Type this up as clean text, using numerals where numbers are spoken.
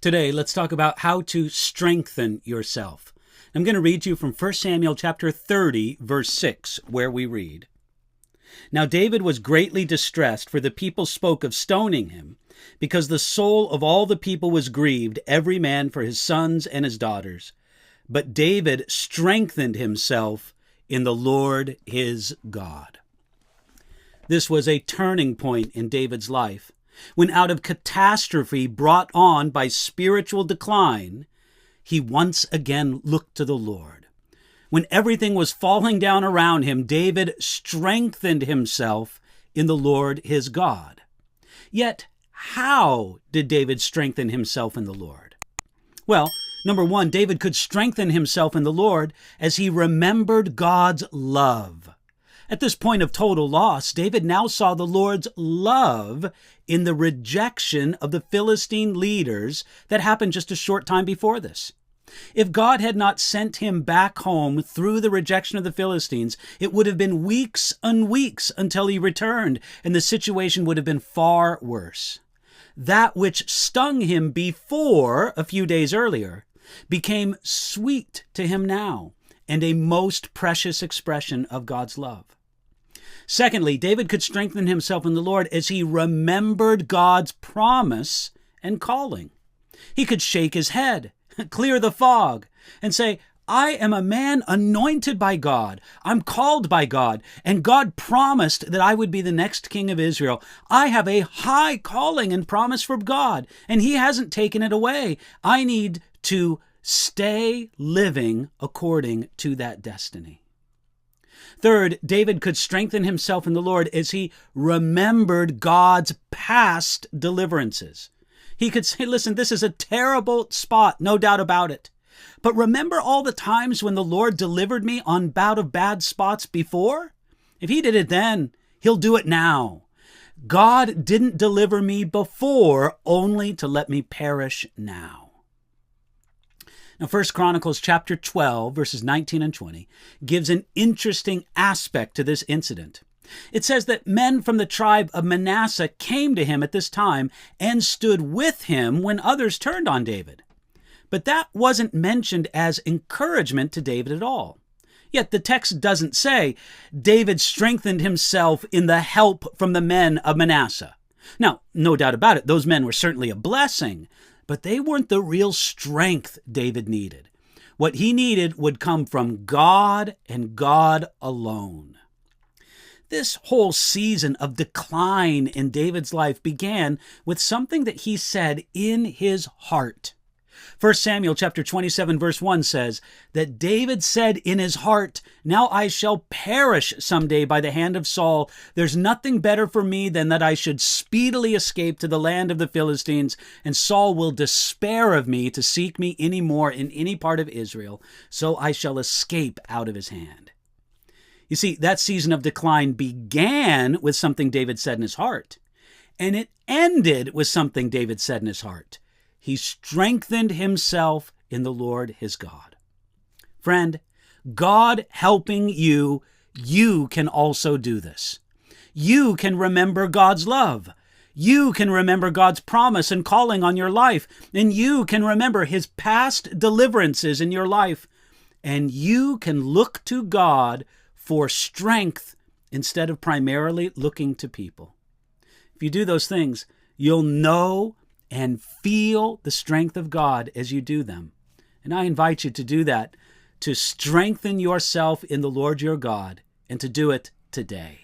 Today, let's talk about how to strengthen yourself. I'm going to read you from 1 Samuel chapter 30, verse 6, where we read, "Now David was greatly distressed, for the people spoke of stoning him, because the soul of all the people was grieved, every man for his sons and his daughters. But David strengthened himself in the Lord his God." This was a turning point in David's life, when out of catastrophe brought on by spiritual decline, he once again looked to the Lord. When everything was falling down around him, David strengthened himself in the Lord his God. Yet, how did David strengthen himself in the Lord? Well, number one, David could strengthen himself in the Lord as he remembered God's love. At this point of total loss, David now saw the Lord's love in the rejection of the Philistine leaders that happened just a short time before this. If God had not sent him back home through the rejection of the Philistines, it would have been weeks and weeks until he returned, and the situation would have been far worse. That which stung him before, a few days earlier, became sweet to him now, and a most precious expression of God's love. Secondly, David could strengthen himself in the Lord as he remembered God's promise and calling. He could shake his head, clear the fog, and say, "I am a man anointed by God. I'm called by God, and God promised that I would be the next king of Israel. I have a high calling and promise from God, and he hasn't taken it away. I need to stay living according to that destiny." Third, David could strengthen himself in the Lord as he remembered God's past deliverances. He could say, "Listen, this is a terrible spot, no doubt about it. But remember all the times when the Lord delivered me on bout of bad spots before? If he did it then, he'll do it now. God didn't deliver me before only to let me perish now." Now, 1 Chronicles chapter 12, verses 19 and 20, gives an interesting aspect to this incident. It says that men from the tribe of Manasseh came to him at this time and stood with him when others turned on David. But that wasn't mentioned as encouragement to David at all. Yet the text doesn't say David strengthened himself in the help from the men of Manasseh. Now, no doubt about it, those men were certainly a blessing, but they weren't the real strength David needed. What he needed would come from God and God alone. This whole season of decline in David's life began with something that he said in his heart. 1 Samuel chapter 27 verse 1 says that David said in his heart, "Now I shall perish someday by the hand of Saul. There's nothing better for me than that I should speedily escape to the land of the Philistines, and Saul will despair of me to seek me any more in any part of Israel, so I shall escape out of his hand." You see, that season of decline began with something David said in his heart, and it ended with something David said in his heart. He strengthened himself in the Lord his God. Friend, God helping you, you can also do this. You can remember God's love. You can remember God's promise and calling on your life. And you can remember his past deliverances in your life. And you can look to God for strength instead of primarily looking to people. If you do those things, you'll know and feel the strength of God as you do them. And I invite you to do that, to strengthen yourself in the Lord your God, and to do it today.